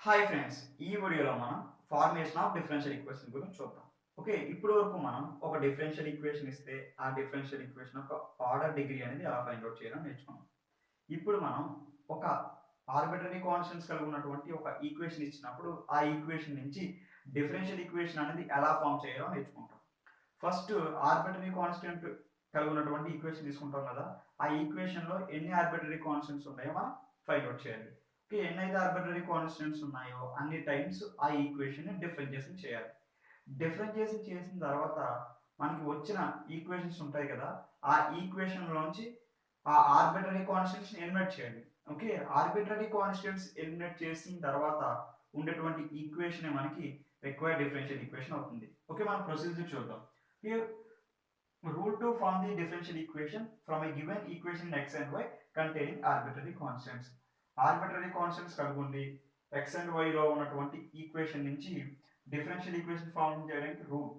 Hi friends, ఈ వీడియోలో మనం ఫార్మేషన్ ఆఫ్ డిఫరెన్షియల్ ఈక్వేషన్ గురించి చూద్దాం. ఓకే, ఇప్పుడు వరకు మనం ఒక డిఫరెన్షియల్ ఈక్వేషన్ ఇస్తే ఆ డిఫరెన్షియల్ ఈక్వేషన్ యొక్క ఆర్డర్ డిగ్రీ అనేది ఎలా ఫైండ్ అవుట్ చేయడం నేర్చుకున్నాం. ఇప్పుడు మనం ఒక ఆర్బిటరీ కాన్స్టెంట్స్ కలిగి ఉన్నటువంటి ఒక ఈక్వేషన్ ఇచ్చినప్పుడు ఆ ఈక్వేషన్ నుంచి డిఫరెన్షియల్ ఈక్వేషన్ అనేది ఎలా ఫామ్ చేయాలో నేర్చుకుంటాం. ఫస్ట్ ఆర్బిటరీ కాన్స్టెంట్ కలిగి ఉన్నటువంటి ఈక్వేషన్ తీసుకుంటాం కదా, ఆ ఈక్వేషన్ లో ఎన్ని ఆర్బిటరీ కాన్స్టెంట్స్ ఉన్నాయో మనం ఫైండ్ అవుట్ చేయాలి. ఓకే, ఎన్నైతే ఆర్బిటరీ కాన్స్టెంట్స్ ఉన్నాయో అన్ని టైమ్స్ ఆ ఈక్వేషన్ ని డిఫరెన్షియేషన్ చేయాలి. డిఫరెన్షియేషన్ చేసిన తర్వాత మనకి వచ్చిన ఈక్వేషన్స్ ఉంటాయి కదా, ఆ ఈక్వేషన్ లోంచి ఆ ఆర్బిటరీ కాన్స్టెంట్స్ ఎలిమినేట్ చేయాలి. ఓకే, ఆర్బిటరీ కాన్స్టెంట్స్ ఎలిమినేట్ చేసిన తర్వాత ఉండేటువంటి ఈక్వేషన్ మనకి రిక్వైర్డ్ డిఫరెన్షియల్ ఈక్వేషన్ అవుతుంది. ఓకే, మనం ప్రొసీజర్ చూద్దాం. Here, rule to form the differential equation from a given equation in x and y containing arbitrary constants. Arbitrary constants కనుగొండి x and y లో ఉన్నటువంటి equation నుంచి డిఫరెన్షియల్ ఈక్వేషన్ ఫార్మ్ చేయడానికి rule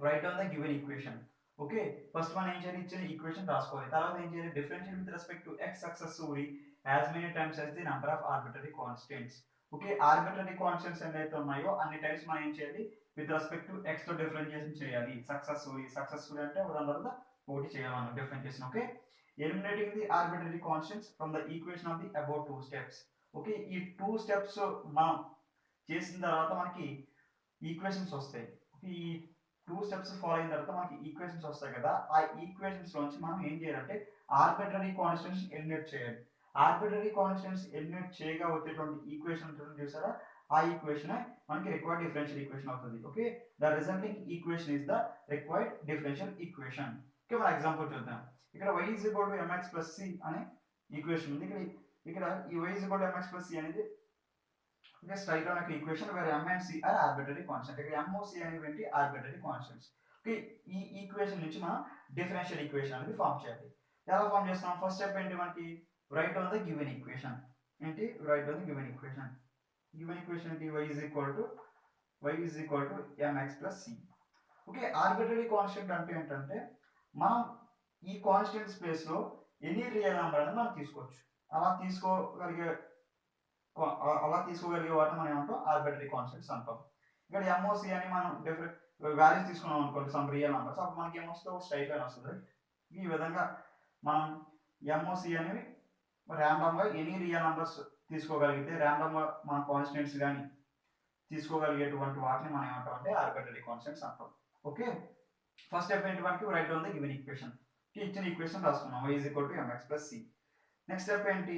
right on the given equation. Okay, first మనం ఏం చేయాలి, ఇచ్చిన equation రాసుకోవాలి. తర్వాత ఏం చేయాలి, differential with respect to x successfully as many times as the number of arbitrary constants. Okay, arbitrary constants ఎన్నైతే ఉన్నాయో అన్ని టైమ్స్ మనం ఏం చేయాలి, విత్ రెస్పెక్ట్ టు x తో డిఫరెన్షియేషన్ చేయాలి. సక్సెస్ఫుల్లీ అంటే దాని తర్వాత ఒకటి చేయాలి మనం differentiation. Okay, eliminating the arbitrary constants from the equation of the about two steps. Okay, ఈ టూ స్టెప్స్ మనం చేసిన తర్వాత మనకి ఈక్వేషన్స్ వస్తాయి. ఈ టూ స్టెప్స్ ఫాలో అయిన తర్వాత మనకి ఈక్వేషన్స్ వస్తాయి కదా, ఆ ఈక్వేషన్స్ లోంచి మనం ఏం చేయాలంటే ఆర్బిటరీ కాన్స్టెంట్స్ ఎలిమినేట్ చేయాలి. ఆర్బిటరీ కాన్స్టెంట్స్ ఎలిమినేట్ చేయగా వచ్చేటువంటి ఈక్వేషన్ చూసారా, ఆ ఈక్వేషన్ మనకి రిక్వైర్డ్ డిఫరెన్షియల్ ఈక్వేషన్ అవుతుంది. Okay, the resulting equation is the required differential equation. Okay, మన ఎగ్జాంపుల్ చూద్దాం. ఇక్కడ y is equal to mx plus c అనే ఈక్వేషన్ ఉంది. ఇక్కడ ఈ y is equal to mx plus c అనేది స్ట్రైట్ లైన్ యొక్క equation where m and c are arbitrary constant. ఇక్కడ m c అనేవి ఆర్బిటరీ కాన్స్టెంట్స్. ఓకే, ఈ ఈక్వేషన్ నుంచి మనం డిఫరెన్షియల్ ఈక్వేషన్ అనేది ఫామ్ చేయాలి. ఎలా ఫామ్ చేస్తాం, ఫస్ట్ స్టెప్ ఏంటి మనకి, write on the given equation. ఏంటి, write on the given equation. Given equation ఏంటి, y is equal to mx plus c. Okay, arbitrary constant అంటే ఏంటంటే మనం ఈ కాన్స్టెంట్ స్పేస్ లో ఎనీ రియల్ నెంబర్ అనేది మనం తీసుకోవచ్చు. అలా తీసుకోగలిగే వాటిని మనం ఏమంటాం, ఆర్బిటరీ కాన్స్టెంట్స్ అంటాం. ఇక్కడ MOC అని మనం డిఫరెంట్ వాల్యూస్ తీసుకున్నాం అనుకోండి, సమ్ రియల్ నెంబర్స్, అప్పుడు మనకి ఏమొస్తుంది, ఒక స్ట్రైట్ లైన్ వస్తుంది. ఈ విధంగా మనం MOC అనేవి ర్యాండమ్ గా ఎనీ రియల్ నెంబర్స్ తీసుకోగలిగితే, ర్యాండమ్ గా మన కాన్స్టెంట్స్ కానీ తీసుకోగలిగేటువంటి వాటిని మనం ఏమంటాం అంటే ఆర్బిటరీ కాన్స్టెంట్స్ అంటాం. ఓకే, ఫస్ట్ స్టెప్ ఏంటి మనకి, write on the given equation. ఇచ్చిన ఈక్వేషన్ రాసుకున్నాం, y is equal to mx plus c. Next step ఏంటి,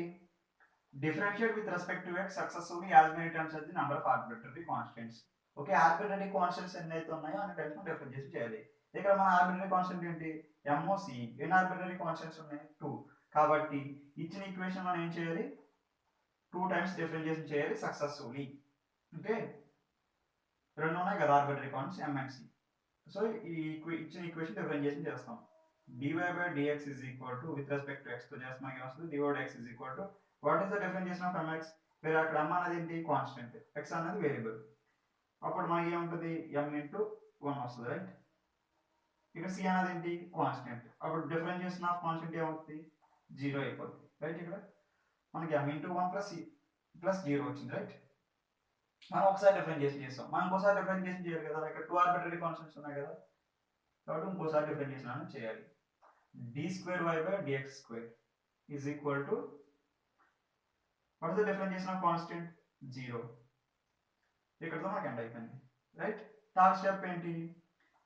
differentiate with respect to x successfully as many times as the number of arbitrary constants. Okay, arbitrary constants ఎన్నైతే ఉన్నాయో అన్ని times differentiate చేయాలి. ఇక్కడ మన arbitrary constant ఏంటి, MOC. ఎన్ని arbitrary constants ఉన్నాయి, 2. కాబట్టి ఇచ్చిన ఈక్వేషన్ మనం ఏం చేయాలి, 2 టైమ్స్ డిఫరెన్షియేషన్ చేయాలి సక్సెస్ఫుల్లీ. ఓకే, రెండు ఉన్నాయి కదా arbitrary constants m and c. So ఈ ఇచ్చిన ఈక్వేషన్ డిఫరెన్షియేషన్ చేస్తాం. dy by dx is equal to, with respect to x తో చేస్తే మనకి వస్తుంది, dy by dx is equal to what is the differentiation of mx, వేరే అక్కడ m అనేది ఏంటి, కాన్స్టెంట్, x అనేది వేరియబుల్. అప్పుడు మనకి ఏముంటుంది, m into 1 వస్తుంది, రైట్. ఇక్కడ c అనేది ఏంటి, కాన్స్టెంట్, అప్పుడు డిఫరెన్షియేషన్ ఆఫ్ కాన్స్టెంట్ ఏమవుతుంది, 0 అయిపోతుంది, రైట్. ఇక్కడ మనకి m into 1 plus 0 వచ్చింది, రైట్. మనం ఒకసారి డిఫరెన్షియేషన్ చేస్తాం, మనం ఇంకోసారి డిఫరెన్షియేషన్ చేయాలి కదా, ఇక్కడ 2 ఆర్బిటరీ కాన్స్టెంట్స్ ఉన్నాయి కదా, కాబట్టి ఇంకోసారి డిఫరెన్షియేషన్ అనేది చేయాలి. d square y by dx square is equal to, what is the differentiation of constant, 0. ఇక్కడతో మనకి ఎండ్ అయిపోయింది, రైట్. థర్డ్ స్టెప్ ఏంటి,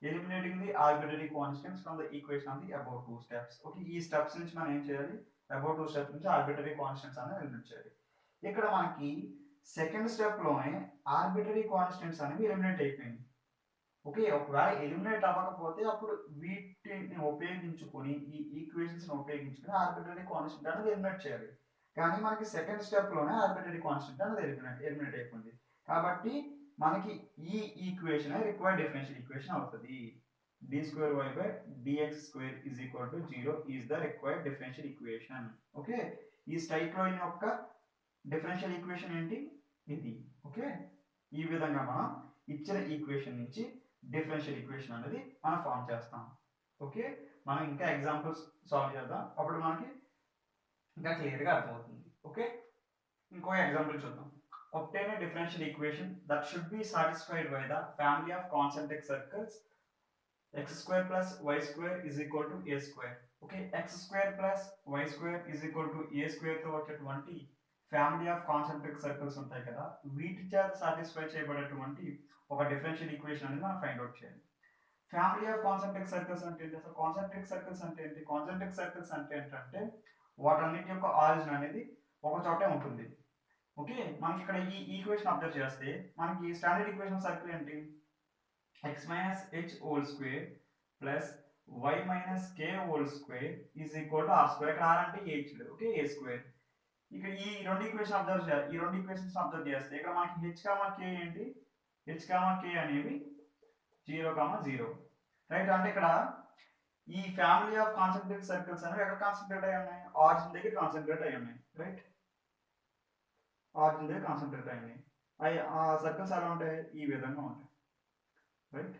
eliminating the arbitrary constants from the equation of the about two steps. Okay, ఈ steps నుంచి మనం ఏం చేయాలి, about two steps నుంచి ఆర్బిటరీ కాన్స్టెంట్స్ అనేది ఎలిమినేట్ చేయాలి. ఇక్కడ మనకి సెకండ్ స్టెప్ లోనే ఆర్బిటరీ కాన్స్టెంట్స్ అనేవి ఎలిమినేట్ అయిపోయింది. ఓకే, ఒకవేళ ఎలిమినేట్ అవ్వకపోతే అప్పుడు వీటిని ఉపయోగించుకొని, ఈ ఈక్వేషన్స్ ఉపయోగించుకొని ఆర్బిటరీ కాన్స్టెంట్ అనేది ఎలిమినేట్ చేయాలి. కానీ మనకి సెకండ్ స్టెప్ లోనే ఆర్బిటరీ కాన్స్టెంట్ అనేది ఎలిమినేట్ అయిపోయింది. కాబట్టి మనకి ఈ ఈక్వేషన్ రిక్వైర్డ్ డిఫరెన్షియల్ ఈక్వేషన్ అవుతుంది. d square y by dx square is equal to 0 is the required differential equation. Okay, ఈ స్ట్రైట్ లైన్ యొక్క డిఫరెన్షియల్ ఈక్వేషన్ ఏంటి, ఇది. ఓకే, ఈ విధంగా మనం ఇచ్చిన ఈక్వేషన్ నుంచి డిఫరెన్షియల్ ఈక్వేషన్ అనేది మనం ఫామ్ చేస్తాం. ఓకే, మనం ఇంకా ఎగ్జాంపుల్స్ సాల్వ్ చేద్దాం, అప్పుడు మనకి ఇంకా క్లియర్గా అర్థమవుతుంది. ఓకే, ఇంకో ఎగ్జాంపుల్ చూద్దాం. obtain a differential equation that should be satisfied by the family of concentric circles x square plus y square is equal to a square. Okay, x square plus y square is equal to a square తో వచ్చేటువంటి family of concentric circles ఉంటాయి కదా, వీటి చేత satisfy చేయబడేటువంటి ఒక differential equation అనేది మనం find out చేయాలి. ఫ్యామిలీ ఆఫ్ కాన్సెంట్రిక్ సర్కిల్స్ అంటే ఏంటి? అసలు కాన్సెంట్రిక్ సర్కిల్స్ అంటే ఏంటి? కాన్సెంట్రిక్ సర్కిల్స్ అంటే ఏంటంటే వాటన్నిటి యొక్క ఆరిజిన్ అనేది ఒక చోటే ఉంటుంది. ఓకే, మనకి ఇక్కడ ఈ ఈక్వేషన్ అబ్జర్వ్ చేస్తే మనకి స్టాండర్డ్ ఈక్వేషన్ సర్కిల్ ఏంటి? x minus h whole square plus y minus k whole square is equal to r square. ఇక్కడ r అంటే h, ఓకే, a square. ఇక్కడ ఈ రెండు ఈక్వేషన్స్ అబ్జర్వ్ చేస్తే ఇక్కడ మనకి h, k ఏంటి? h, k అనేవి 0, 0, రైట్. అంటే ఇక్కడ ఈ ఫ్యామిలీ ఆఫ్ కాన్సెంట్రిక్ సర్కిల్స్ అనేవి ఎక్కడ కాన్సెంట్రేట్ అయి ఉన్నాయి? ఆరిజిన్ దగ్గర కాన్సెంట్రేట్ అయి ఉన్నాయి, రైట్. ఆరిజిన్ దగ్గర కాన్సెంట్రేట్ అయి ఉన్నాయి. ఆ సర్కిల్స్ ఎలా ఉంటాయి? ఈ విధంగా ఉంటాయి, రైట్.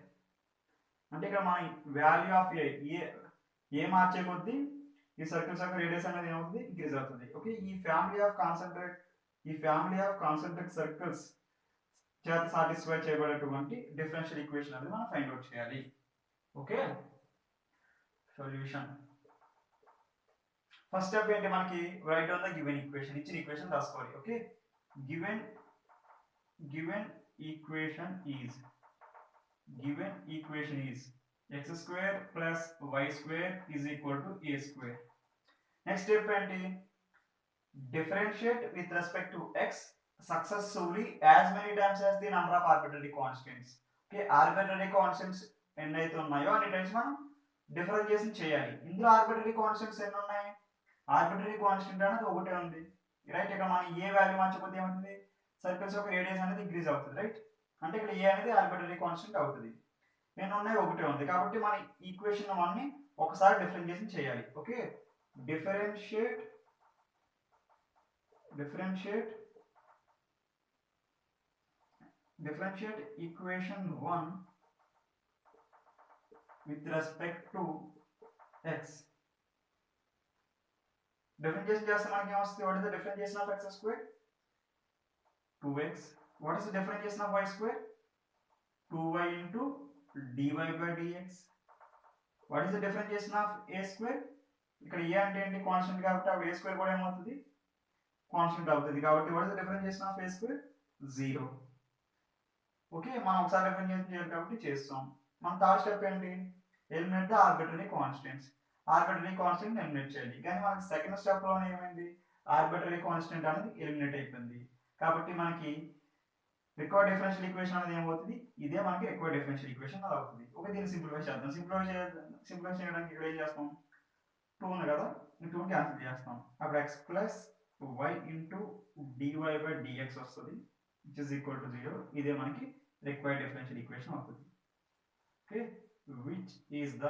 అంటే ఇక్కడ మన వాల్యూ ఆఫ్ ఏ మార్చే కొద్దీ ఈ సర్కిల్స్ యొక్క రేడియస్ అనేది ఏమవుతుంది? ఇంక్రీజ్ అవుతుంది. ఓకే, ఈ ఫ్యామిలీ ఆఫ్ కాన్సెంట్రిక్ సర్కిల్స్ చేత సాటిస్ఫై చేయబడేటువంటి డిఫరెన్షియల్ ఈక్వేషన్ అనేది మనం ఫైండ్ అవుట్ చేయాలి. Okay, solution. ఫస్ట్ స్టెప్ ఏంటి? మనకి write on the given equation, ఇచ్చిన ఈక్వేషన్ రాసుకోవాలి. Okay, given equation is x square plus y square is equal to a square. Next step ఏంటి? Differentiate with respect to x successively as many times as the number of arbitrary constants. Okay, arbitrary constants ఎన్నైతే ఉన్నాయో అన్ని times మనం differentiation చేయాలి. ఇందులో arbitrary constants ఎన్ని ఉన్నాయి? Arbitrary constant అనేది ఒకటే ఉంది, రైట్. ఇక్కడ మనం ఏ వాల్యూ మార్చకపోతే ఏమవుతుంది? సర్కిల్స్ యొక్క రేడియస్ అనేది ఇంక్రీజ్ అవుతుంది, రైట్. అంటే ఇక్కడ ఏ అనేది ఆర్బిటరీ కాన్స్టెంట్ అవుతుంది. నేను ఉన్నాయి ఒకటే ఉంది కాబట్టి మన ఈక్వేషన్ అన్ని ఒకసారి డిఫరెన్షియేషన్ చేయాలి. Okay, differentiate equation 1 with respect to x. Differentiation చేస్తే మనకి ఏమొస్తుంది? What is the differentiation of x square? 2x. What is the differentiation of y square? 2y into dy by dx. What is the differentiation of a square? ఇక్కడ a అంటే ఏంటి? Constant కాబట్టి అప్పుడు a square కూడా ఏమవుతుంది? Constant అవుతుంది. కాబట్టి what is the differentiation of a square? 0. Okay, మనం ఒకసారి డిఫరెన్షియేషన్ చేయాలి కాబట్టి చేస్తాం. మన థర్డ్ స్టెప్ ఏంటి? Eliminate the arbitrary constants. Arbitrary constant eliminate చేయాలి. కానీ మనకి సెకండ్ స్టెప్ లోనే ఏమైంది? ఆర్బిటరీ కాన్స్టెంట్ అనేది ఎలిమినేట్ అయిపోయింది. కాబట్టి మనకి రిక్వైర్డ్ డిఫరెన్షియల్ ఈక్వేషన్ అనేది ఏమవుతుంది? ఇదే మనకి రిక్వైర్డ్ డిఫరెన్షియల్ ఈక్వేషన్ అది అవుతుంది. ఓకే, దీన్ని సింప్లిఫై చేద్దాం. సింప్లిఫై చేయడానికి ఇక్కడ ఏం చేస్తాం? 2 ఉంది కదా, ఈ 2 క్యాన్సిల్ చేస్తాం. అప్పుడు x plus y into dy by dx వస్తుంది, విచ్ ఇస్ ఈక్వల్ టు 0. ఇదే మనకి రిక్వైర్డ్ డిఫరెన్షియల్ ఈక్వేషన్ అవుతుంది. Okay, which is the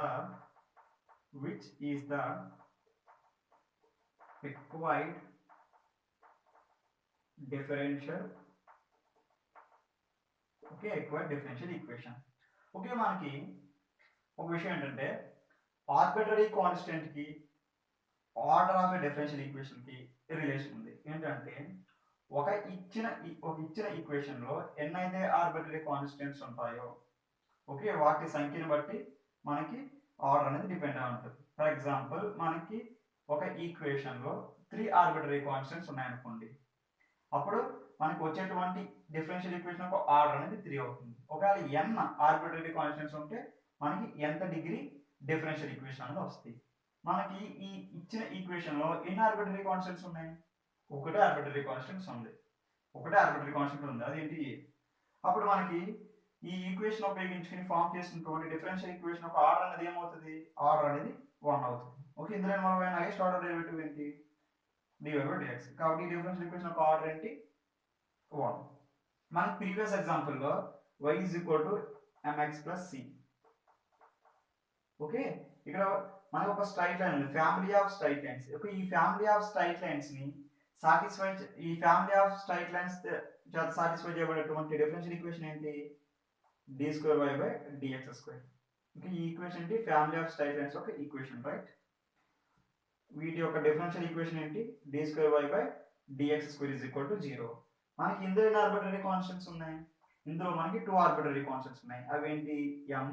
required differential equation. Okay, మనకి ఒక విషయం ఏంటంటే ఆర్బిటరీ కాన్స్టెంట్ కి order of a differential equation కి రిలేషన్ ఉంది. ఏంటంటే ఒక ఇచ్చిన ఈక్వేషన్ లో ఎన్నైతే ఆర్బిటరీ కాన్స్టెంట్స్ ఉంటాయో, ఓకే, వాటి సంఖ్యను బట్టి మనకి ఆర్డర్ అనేది డిపెండ్ అయి ఉంటుంది. ఫర్ ఎగ్జాంపుల్, మనకి ఒక ఈక్వేషన్ లో 3 ఆర్బిటరీ కాన్స్టెంట్స్ ఉన్నాయనుకోండి, అప్పుడు మనకి వచ్చేటువంటి డిఫరెన్షియల్ ఈక్వేషన్ యొక్క ఆర్డర్ అనేది 3 అవుతుంది. ఒకవేళ n ఆర్బిటరీ కాన్స్టెంట్స్ ఉంటే మనకి ఎంత డిగ్రీ డిఫరెన్షియల్ ఈక్వేషన్ అనేది వస్తుంది. మనకి ఈ ఇచ్చిన ఈక్వేషన్ లో ఎన్ని ఆర్బిటరీ కాన్స్టెంట్స్ ఉన్నాయి? ఒకటే ఆర్బిటరీ కాన్స్టెంట్ ఉంది, అదేంటి? అప్పుడు మనకి ఈ ఈక్వేషన్ ఉపయోగించుకుని ఫామ్ చేసినటువంటి డిఫరెన్షియల్ ఈక్వేషన్ యొక్క ఆర్డర్ అనేది ఏమవుతుంది? ఆర్డర్ అనేది 1 అవుతుంది. ఓకే, ఇందులో మనం హైయెస్ట్ ఆర్డర్ డెరివేటివ్ ఏంటి? dy by dx. కాబట్టి ఈ డిఫరెన్షియల్ ఈక్వేషన్ యొక్క ఆర్డర్ ఏంటి? 1. మనకి ప్రీవియస్ ఎగ్జాంపుల్ లో y is equal to mx plus c. Okay, ఇక్కడ మనకు ఒక స్ట్రైట్ లైన్ ఉంది, family of straight lines. Okay, ఈ family of straight lines satisfy చేయబడేటువంటి డిఫరెన్షియల్ ఈక్వేషన్ ఏంటి? d square y by dx square. Okay, ఈ equation ఏంటి? ఫ్యామిలీ ఆఫ్ స్ట్రైట్ లైన్స్ యొక్క ఈక్వేషన్, రైట్. వీటి యొక్క డిఫరెన్షియల్ ఈక్వేషన్ ఏంటి? d square y by dx square is equal to 0. మనకి ఇందులో ఎన్ని ఆర్బిటరీ కాన్స్టెంట్స్ ఉన్నాయి, ఇందులో మనకి 2 ఆర్బిటరీ కాన్స్టెంట్స్ ఉన్నాయి. అవేంటి m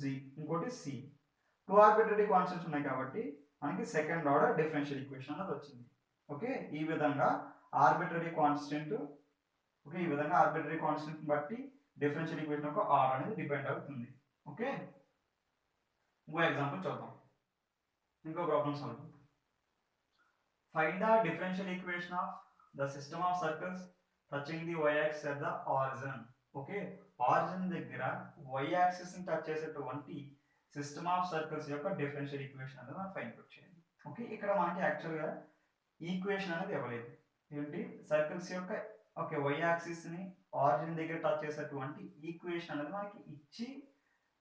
g ఇంకోటి c. 2 ఆర్బిటరీ కాన్స్టెంట్స్ ఉన్నాయి కాబట్టి మనకి సెకండ్ ఆర్డర్ డిఫరెన్షియల్ ఈక్వేషన్ అనేది వచ్చింది. ఓకే, ఈ విధంగా ఆర్బిటరీ కాన్స్టెంట్, ఓకే, ఈ విధంగా ఆర్బిటరీ కాన్స్టెంట్ బట్టి డిఫరెన్షియల్ ఈక్వేషన్ యొక్క ఆర్డర్ అనేది డిపెండ్ అవుతుంది. ఓకే, ఇంకో ఎగ్జాంపుల్ చూద్దాం, ఇంకో problem solve. Find the differential equation of the system of circles touching the y axis at the origin. Okay, origin దగ్గర y యాక్సిస్ ని టచ్ చేసేటువంటి సిస్టమ్ ఆఫ్ సర్కిల్స్ యొక్క డిఫరెన్షియల్ ఈక్వేషన్ అనేది మనం ఫైండ్ అవుట్ చేయాలి. Okay, ఇక్కడ మనకి యాక్చువల్గా ఈక్వేషన్ అనేది ఇవ్వలేదు. ఏంటి, సర్కిల్స్ యొక్క ఓకే y యాక్సిస్ ని ఆరిజిన్ దగ్గర టచ్ చేసేటువంటి ఈక్వేషన్ అనేది మనకి ఇచ్చి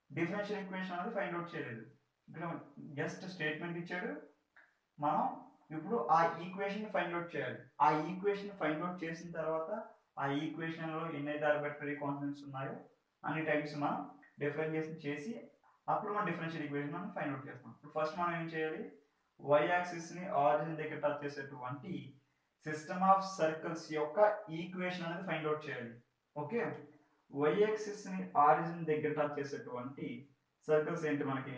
డిఫరెన్షియల్ ఈక్వేషన్ అనేది ఫైండ్ అవుట్ చేయలేదు. ఇక్కడ జస్ట్ స్టేట్మెంట్ ఇచ్చాడు, మనం ఇప్పుడు ఆ ఈక్వేషన్ ఫైండ్ అవుట్ చేయాలి. ఆ ఈక్వేషన్ ఫైండ్ అవుట్ చేసిన తర్వాత ఆ ఈక్వేషన్ లో ఎన్నైతే ఆర్బిటరీ కాన్స్టెంట్స్ ఉన్నాయో అన్ని టైమ్స్ మనం డిఫరెన్షియేషన్ చేసి అప్పుడు మనం డిఫరెన్షియల్ ఈక్వేషన్ మనం ఫైండ్ అవుట్ చేస్తాం. ఇప్పుడు ఫస్ట్ మనం ఏం చేయాలి, y యాక్సిస్ ని ఆరిజిన్ దగ్గర టచ్ చేసేటువంటి సిస్టమ్ ఆఫ్ సర్కిల్స్ యొక్క ఈక్వేషన్ అనేది ఫైండ్ అవుట్ చేయాలి. ఓకే, y యాక్సిస్ ని ఆరిజిన్ దగ్గర టచ్ చేసేటువంటి సర్కిల్స్ ఏంటి మనకి,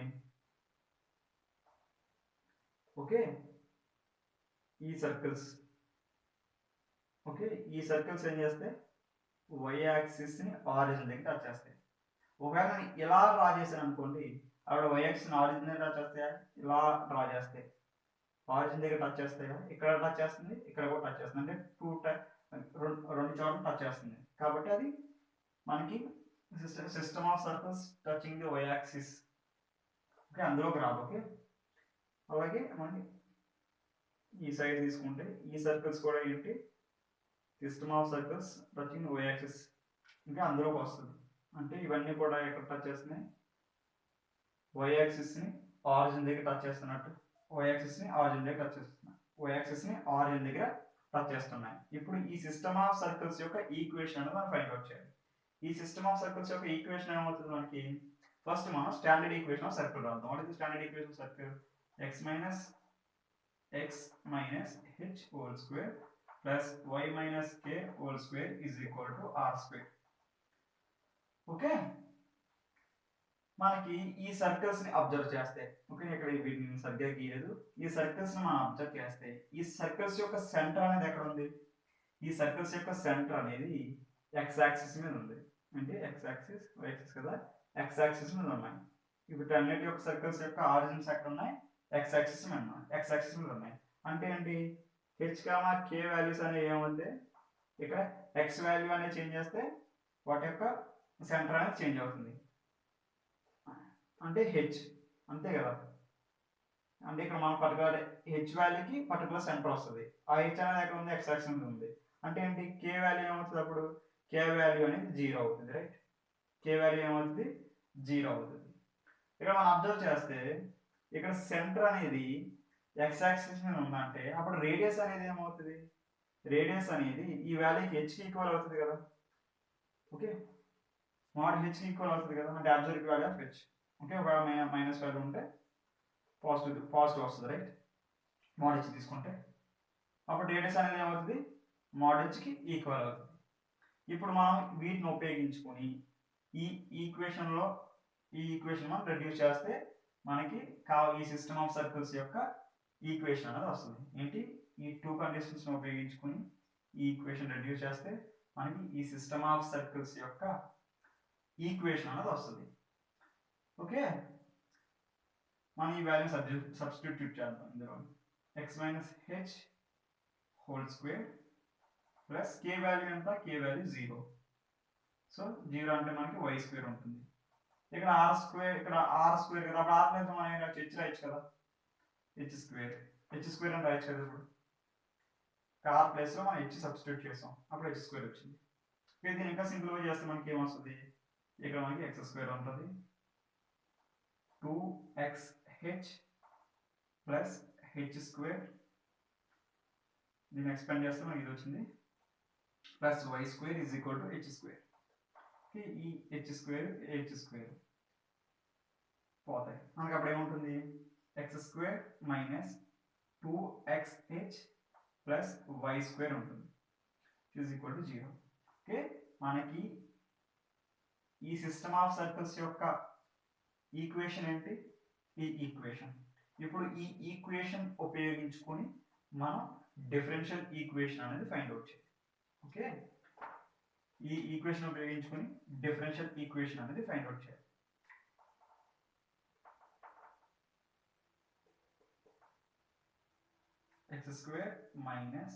ఓకే, ఈ సర్కిల్స్. ఓకే, ఈ సర్కిల్స్ ఏం చేస్తాయి, y యాక్సిస్ ని ఆరిజిన్ దగ్గర టచ్ చేస్తాయి. ఒకవేళ నేను ఇలా డ్రా చేశాను అనుకోండి, అక్కడ y యాక్సిస్ ని ఆరిజిన్ దగ్గర టచ్ చేస్తాయా, ఇలా డ్రా చేస్తాయి, ఆరిజిన్ దగ్గర టచ్ చేస్తాయా, ఇక్కడ టచ్ చేస్తుంది, ఇక్కడ కూడా టచ్ చేస్తుంది, అంటే రెండు చోట్ల టచ్ చేస్తుంది. కాబట్టి అది మనకి system of circles touching the y axis. Okay, అందులోకి రాదు. ఓకే, అలాగే మనకి ఈ సైడ్ తీసుకుంటే ఈ సర్కిల్స్ కూడా ఏంటి, system of circles touching y axis, ఇంకా అందులోకి వస్తుంది. అంటే ఇవన్నీ కూడా ఎక్కడ టచ్ చేస్తున్నాయి, y యాక్సిస్ ని ఆరిజిన్ దగ్గర టచ్ చేస్తున్నట్టు, y యాక్సిస్ ని ఆరిజిన్ దగ్గర టచ్ చేస్తున్నాయి, y యాక్సిస్ ని ఆరిజిన్ దగ్గర టచ్ చేస్తున్నాయి. ఇప్పుడు ఈ సిస్టమ్ ఆఫ్ సర్కిల్స్ యొక్క ఈక్వేషన్ అనేది మనం ఫైండ్ అవుట్ చేయాలి. ఈ సిస్టమ్ ఆఫ్ సర్కిల్స్ యొక్క ఈక్వేషన్ ఏమవుతుంది మనకి, ఫస్ట్ మనం స్టాండర్డ్ ఈక్వేషన్ ఆఫ్ సర్కిల్ రాద్దాం. What is the standard equation of circle, x minus h whole square plus y minus k whole square is equal to r square. Okay, మనకి ఈ circles ని observe చేస్తే, okay, ఇక్కడ వీటిని సరిగ్గా గీయలేదు, ఈ circles ని మనం అబ్జర్వ్ చేస్తే ఈ సర్కిల్స్ యొక్క సెంటర్ అనేది ఎక్కడ ఉంది, ఈ సర్కిల్స్ యొక్క సెంటర్ అనేది x యాక్సిస్ మీద ఉంది. అంటే x యాక్సిస్ y యాక్సిస్ కదా, x యాక్సిస్ మీద ఉన్నాయి. ఇప్పుడు అన్నిటి యొక్క సర్కిల్స్ యొక్క ఆరిజిన్స్ ఎక్కడ ఉన్నాయి, x యాక్సిస్ మీద ఉన్నాయి, x యాక్సిస్ మీద ఉన్నాయి. అంటే ఏంటి, h, k వాల్యూస్ అనేవి ఏమవుతాయి, ఇక్కడ x వాల్యూ అనేది చేంజ్ చేస్తే వాటి యొక్క సెంటర్ అనేది చేంజ్ అవుతుంది. అంటే h, అంతే కదా. అంటే ఇక్కడ మనం పర్టికులర్ h వాల్యూకి పర్టికులర్ సెంటర్ వస్తుంది. ఆ h అనేది ఎక్కడ ఉంది, x యాక్సిస్ మీద ఉంది. అంటే ఏంటి, k వాల్యూ ఏమవుతుంది, అప్పుడు k వాల్యూ అనేది 0 అవుతుంది. రైట్, k వాల్యూ ఏమవుతుంది, 0 అవుతుంది. ఇక్కడ మనం అబ్జర్వ్ చేస్తే ఇక్కడ సెంటర్ అనేది x యాక్సిస్ మీద ఉందంటే అప్పుడు రేడియస్ అనేది ఏమవుతుంది, రేడియస్ అనేది ఈ వాల్యూకి h కి ఈక్వల్ అవుతుంది కదా. ఓకే, మోడ్ h కి ఈక్వల్ అవుతుంది కదా, అంటే observe value of h. Okay, ఒక మైనస్ వాల్యూ ఉంటే పాజిటివ్ వస్తుంది. రైట్, మోడ్ h తీసుకుంటే అప్పుడు రేడియస్ అనేది ఏమవుతుంది, మోడ్ h కి ఈక్వల్ అవుతుంది. ఇప్పుడు మనం వీటిని ఉపయోగించుకొని ఈ ఈక్వేషన్ మనం రెడ్యూస్ చేస్తే మనకి ఈ సిస్టమ్ ఆఫ్ సర్కిల్స్ యొక్క ఈక్వేషన్ అనేది వస్తుంది. ఏంటి, ఈ 2 కండిషన్స్ ఉపయోగించుకొని ఈ ఈక్వేషన్ రెడ్యూస్ చేస్తే మనకి ఈ సిస్టమ్ ఆఫ్ సర్కిల్స్ యొక్క ఈక్వేషన్ అనేది వస్తుంది. ఓకే, మనం ఈ వాల్యూ సబ్స్టిట్యూట్ చేద్దాం. ఇందులో x minus h whole square plus k value ఎంత, k వాల్యూ 0. సో 0 అంటే మనకి y స్క్వేర్ ఉంటుంది. ఇక్కడ r స్క్వేర్, ఇక్కడ r స్క్వేర్ కదా, అప్పుడు r ప్లేస్ మనం h రాయొచ్చు కదా, h స్క్వేర్ అని రాయొచ్చు కదా. ఇప్పుడు r ప్లేస్ లో మనం h సబ్స్టిట్యూట్ చేసాం, అప్పుడు h స్క్వేర్ వచ్చింది. దీన్ని ఇంకా సింప్లిఫై చేస్తే మనకి ఏమొస్తుంది, ఇక్కడ మనకి x స్క్వేర్ ఉంటుంది, 2xh ప్లస్ h స్క్వేర్, దీన్ని ఎక్స్పాండ్ చేస్తే మనకి ఇది వచ్చింది, plus y square is equal to h square. ఈ h స్క్వేర్ పోతాయి, మనకి అప్పుడు ఏముంటుంది, x square minus 2xh plus y square ఉంటుంది. Is equal to 0. ఓకే, మనకి ఈ సిస్టమ్ ఆఫ్ సర్కిల్స్ యొక్క ఈక్వేషన్ ఏంటి? ఈ ఈక్వేషన్. ఇప్పుడు ఈ ఈక్వేషన్ ఉపయోగించుకొని మనం డిఫరెన్షియల్ ఈక్వేషన్ అనేది ఫైండ్ అవుట్ చేయాలి. ఓకే, ఈ ఈక్వేషన్ ఉపయోగించుకొని డిఫరెన్షియల్ ఈక్వేషన్ అనేది ఫైండ్ అవుట్ చేయాలి. x square minus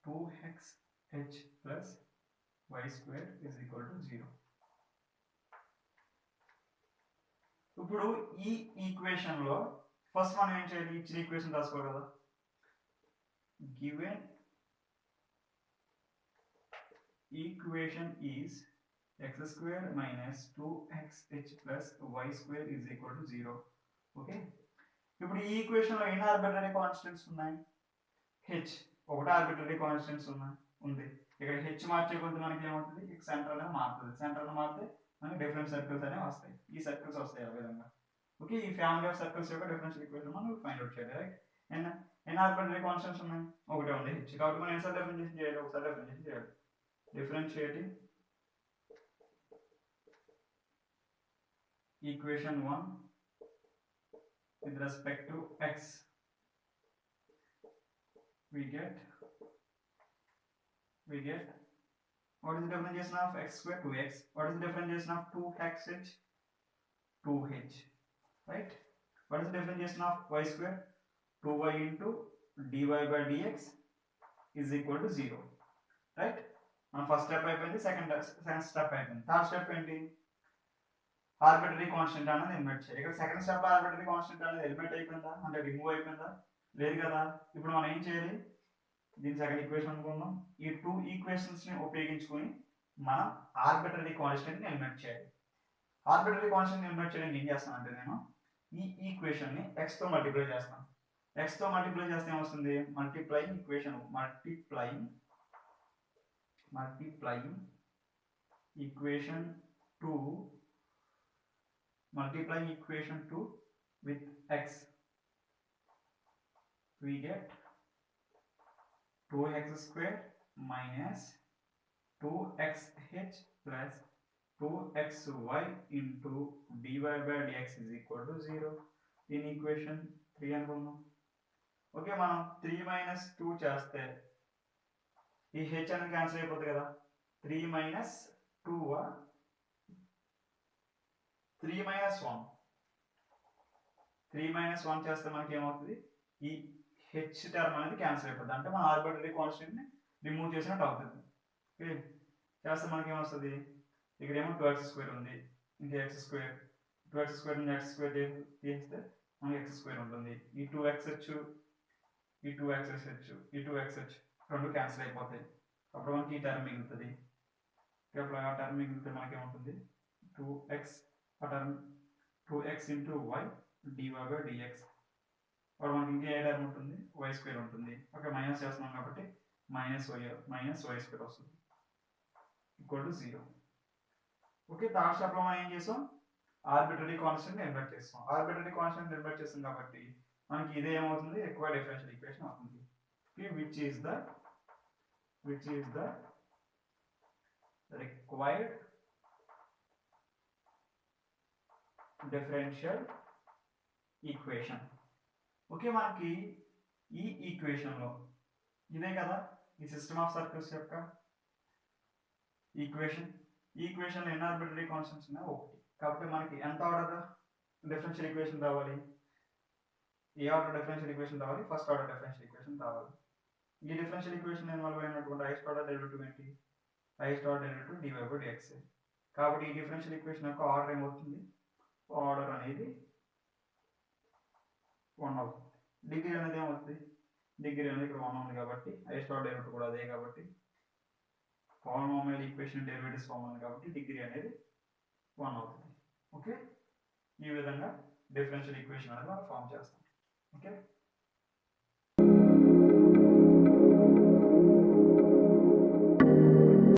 2xh plus y square is equal to 0. ఇప్పుడు ఈ ఈక్వేషన్ లో ఫస్ట్ మనం ఏం చేయాలి? ఇచ్చిన ఈక్వేషన్ రాసుకోవాలి కదా. Given equation is x square minus 2xh plus y square is equal to 0. Okay, ఇప్పుడు ఈ ఈక్వేషన్ లో ఎన్ని ఆర్బిట్రరీ కాన్స్టెంట్స్ ఉన్నాయి? h ఒకటి ఆర్బిట్రరీ కాన్స్టెంట్స్ ఉంది. ఇక్కడ h మార్చే కొద్ది మనకి ఏమవుతుంది? సెంటర్ అనేది మారుతుంది. సెంటర్ మారితే మనకి డిఫరెంట్ సర్కిల్స్ అనేవి వస్తాయి. ఈ సర్కిల్స్ వస్తాయి ఆ విధంగా. ఓకే, ఈ ఫ్యామిలీ ఆఫ్ సర్కిల్స్ యొక్క డిఫరెన్షియల్ ఈక్వేషన్ మనం ఫైండ్ అవుట్ చేయాలి. రైట్, ఎన్ని ఆర్బిట్రరీ కాన్స్టెంట్స్ ఉన్నాయి? ఒకటే ఉంది h. కాబట్టి మనం ఎన్నిసార్లు డిఫరెన్షియేషన్ చేయాలి? ఒకసారి డిఫరెన్షియేషన్ చేయాలి. Differentiating equation 1 with respect to x, we get what is the differentiation of x square? 2x. What is the differentiation of 2xh? 2h. Right, what is the differentiation of y square? 2y into dy by dx is equal to 0. Right, మన first step అయిపోయింది. Second step అయిపోయింది. Third step ఏంటి? Arbitrary constant అనేది eliminate చేయాలి. ఇక్కడ second step arbitrary constant అనేది eliminate అయిపోయిందా? అంటే రిమూవ్ అయిపోయిందా? లేదు కదా. ఇప్పుడు మనం ఏం చేయాలి? దీని సెకండ్ ఈక్వేషన్ అనుకుందాం. ఈ టూ ఈక్వేషన్స్ ని ఉపయోగించుకొని మనం ఆర్బిటరీ కాన్స్టెంట్ ని ఎలిమినేట్ చేయాలి. ఆర్బిటరీ కాన్స్టెంట్ ని ఎలిమినేట్ చేయడానికి ఏం చేస్తానంటే నేను ఈ ఈక్వేషన్ ని x తో మల్టిప్లై చేస్తాను. x తో మల్టిప్లై చేస్తే ఏమొస్తుంది? Multiplying equation multiplying equation 2 with x, we get 2x square minus 2xh plus 2xy into dy by dx is equal to 0 in equation 3 అనుకుందాం. ఓకే, మనం 3 minus 2 చేస్తే ఈ h అనేది క్యాన్సిల్ అయిపోతుంది కదా. 3 minus 2 3 minus 1 చేస్తే మనకి ఏమవుతుంది? ఈ h టర్మ్ అనేది క్యాన్సిల్ అయిపోతుంది. అంటే మన ఆర్బిటరీ కాన్స్టెంట్ ని రిమూవ్ చేసినట్టు అవుతుంది. ఓకే, చేస్తే మనకి ఏమొస్తుంది? ఇక్కడ ఏమో 2x స్క్వేర్ ఉంది, ఇంకా x స్క్వేర్, 2x స్క్వేర్ నుంచి x స్క్వేర్ తీస్తే మనకి x స్క్వేర్ ఉంటుంది. ఈ 2xh రెండు క్యాన్సిల్ అయిపోతాయి. అప్పుడు మనకి ఈ టర్మ్ మిగులుతుంది. అప్పుడు ఆ టర్మ్ మిగిలితే మనకి ఏముంటుంది? 2x into y dy by dx. అప్పుడు మనకి ఇంకా ఏ టర్మ్ ఉంటుంది? y స్క్వేర్ ఉంటుంది. ఓకే, మైనస్ చేస్తున్నాం కాబట్టి మైనస్ y స్క్వేర్ వస్తుంది equal to 0. Okay, third step లో మనం ఏం చేసాం? ఆర్బిటరీ కాన్స్టెంట్ ఎలిమినేట్ చేస్తాం. ఆర్బిటరీ కాన్స్టెంట్ ఎలిమినేట్ చేస్తాం కాబట్టి మనకి ఇదే ఏమవుతుంది? రిక్వైర్డ్ డిఫరెన్షియల్ ఈక్వేషన్ అవుతుంది. which is the required differential equation. Okay, మనకి ఈ ఈక్వేషన్ లో ఇదే కదా ఈ సిస్టమ్ ఆఫ్ సర్కిల్స్ యొక్క ఈక్వేషన్. ఈ ఈక్వేషన్ లో ఎన్ని ఆర్బిటరీ కాన్స్టెంట్స్ ఉన్నాయి? 1. కాబట్టి మనకి ఎంత ఆర్డర్ డిఫరెన్షియల్ ఈక్వేషన్ రావాలి? ఏ ఆర్డర్ డిఫరెన్షియల్ ఈక్వేషన్ రావాలి? ఫస్ట్ ఆర్డర్ డిఫరెన్షియల్ ఈక్వేషన్ రావాలి. ఈ డిఫరెన్షియల్ ఈక్వేషన్ ఇన్వాల్వ్ అయినటువంటి హైయెస్ట్ ఆర్డర్ డెరివేటివ్ ఏంటి? Highest order derivative dy by dx. కాబట్టి ఈ డిఫరెన్షియల్ ఈక్వేషన్ యొక్క ఆర్డర్ ఏమవుతుంది? ఆర్డర్ అనేది 1 అవుతుంది. డిగ్రీ అనేది ఏమవుతుంది? డిగ్రీ అనేది ఇక్కడ 1 ఉంది కాబట్టి హైయెస్ట్ ఆర్డర్ డెరివేటివ్ కూడా అదే కాబట్టి పాలినామియల్ ఈక్వేషన్ డెరివేటివ్స్ ఫామ్ ఉంది కాబట్టి డిగ్రీ అనేది 1 అవుతుంది. ఓకే, ఈ విధంగా డిఫరెన్షియల్ ఈక్వేషన్ అనేది మనం ఫామ్ చేస్తాం. ఓకే.